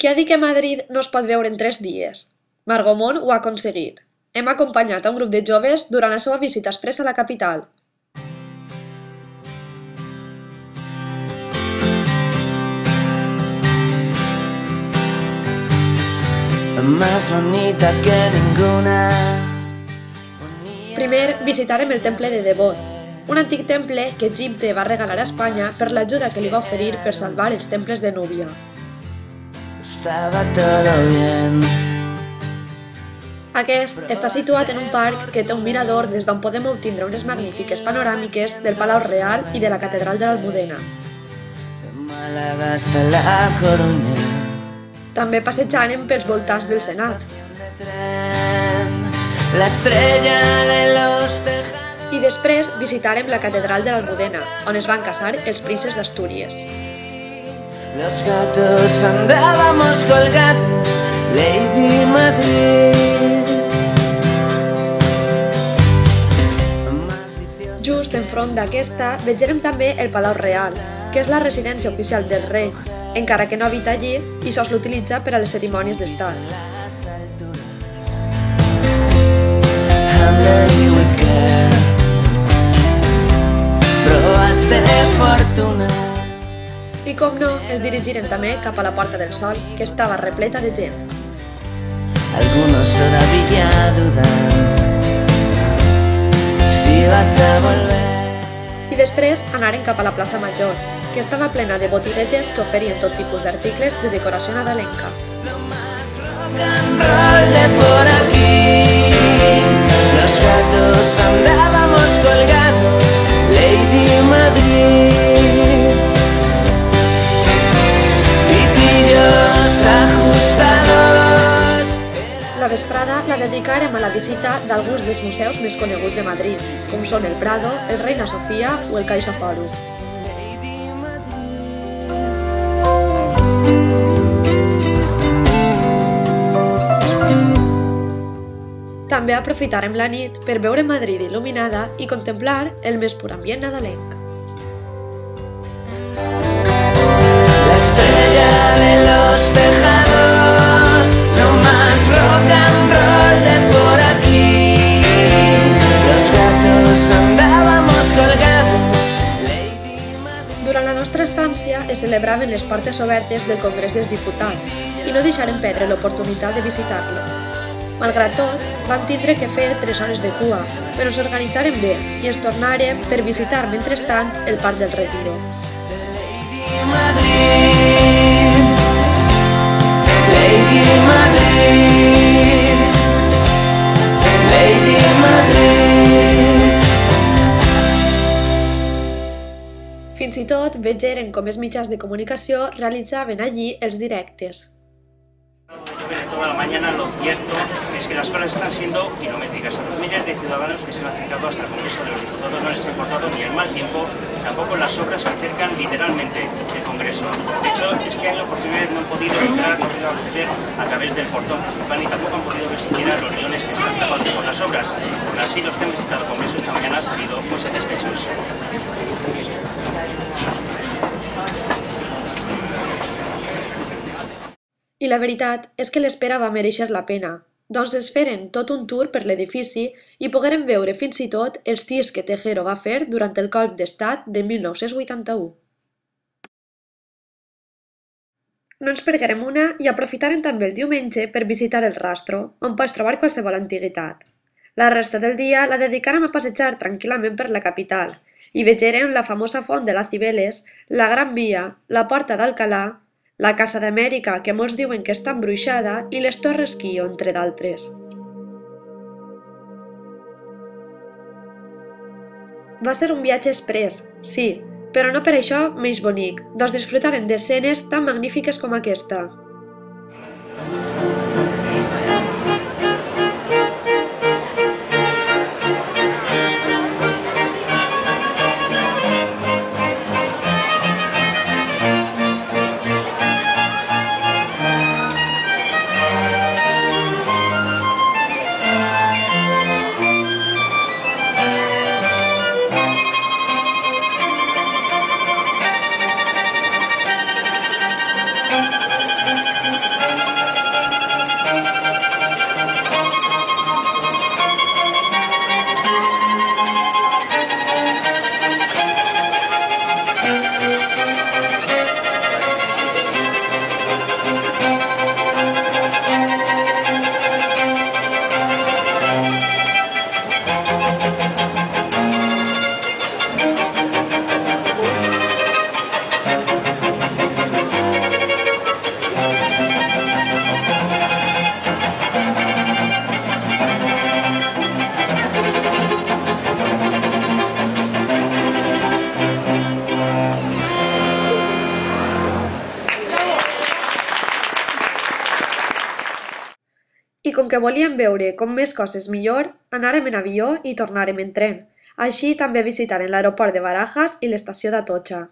Qui ha dit que Madrid no es pot veure en 3 dies? Margomon ho ha aconseguit. Hem acompanyat a un grup de joves durant la seva visita expressa a la capital. Más bonita que ninguna. Primer visitarem el temple de Devot, un antic temple que Egipte va regalar a Espanya per l'ajuda que li va oferir per salvar els temples de Núbia. Estaba todo bien. Aquest està situat en un parc que té un mirador des d'on podem obtindre unes magnífiques panoràmiques del Palau Real i de la Catedral de l'Almudena. De Málaga hasta La Coruña. També passejarem pels voltants del Senat. La estrella de los tejados. I després visitarem la Catedral de l'Almudena, on es van casar els prínceps d'Astúries. Los gatos andábamos colgados, Lady Madrid. Just enfront d'aquesta vegerem també el Palau Real, que és la residència oficial del rei, encara que no habita allí i sols l'utilitza per a les cerimònies d'estat. I com no, ens dirigirem també cap a la Porta del Sol, que estava repleta de gent. Algunos todavía dudan si vas a volver. I després anarem cap a la plaça Major, que estava plena de botiguetes que oferien tot tipus d'articles de decoració nadalenca. Lo más rock and roll de por aquí. Los gatos andábamos colgados, Lady Madrid. Pitillos ajustados. La vesprada la dedicarem a la visita d'alguns dels museus més coneguts de Madrid, com són el Prado, el Reina Sofia o el CaixaForum. També aprofitarem la nit per veure Madrid il·luminada i contemplar el més pur ambient nadalenc. La estrella de los tejados, no más rock and roll de por aquí. Los gatos andábamos colgados, Lady Madrid. Durant la nostra estància es celebraven les portes obertes del Congrés dels Diputats i no deixarem perdre l'oportunitat de visitar-lo. Malgrat tot, vam tindre que fer 3 hores de cua, però ens organitzarem bé i ens tornarem per visitar mentrestant el Parc del Retiro. Lady Madrid, Lady Madrid, Lady Madrid. Fins i tot vegeren com els mitjans de comunicació realitzaven allí els directes. Toda la mañana lo cierto es que las colas están siendo kilométricas. A los miles de ciudadanos que se han acercado hasta el Congreso de los Diputados no les ha importado ni el mal tiempo, tampoco las obras que acercan literalmente el Congreso. De hecho, este año por primera vez no han podido entrar, no han podido acceder a través del portón principal y tampoco han podido ver siquiera los leones que están tapados por las obras. Aún así, los que han visitado el Congreso esta mañana han salido satisfechos. I la veritat és que l'espera va mereixer la pena, doncs es feren tot un tour per l'edifici i pogueren veure fins i tot els tirs que Tejero va fer durant el colp d'estat de 1981. No ens perguerem una i aprofitarem també el diumenge per visitar el Rastro, on pots trobar qualsevol antiguitat. La resta del dia la dedicarem a passejar tranquil·lament per la capital i vegerem la famosa font de la Cibeles, la Gran Via, la Porta d'Alcalà, la Casa d'Amèrica, que molts diuen que està embruixada, i les Torres Quio, entre d'altres. Va ser un viatge exprés, sí, però no per això menys bonic, doncs disfrutarem d'escenes tan magnífiques com aquesta. com que volíem veure com més coses millor, anàrem en avió i tornàrem en tren. Així també visitaren l'aeroport de Barajas i l'estació d'Atocha.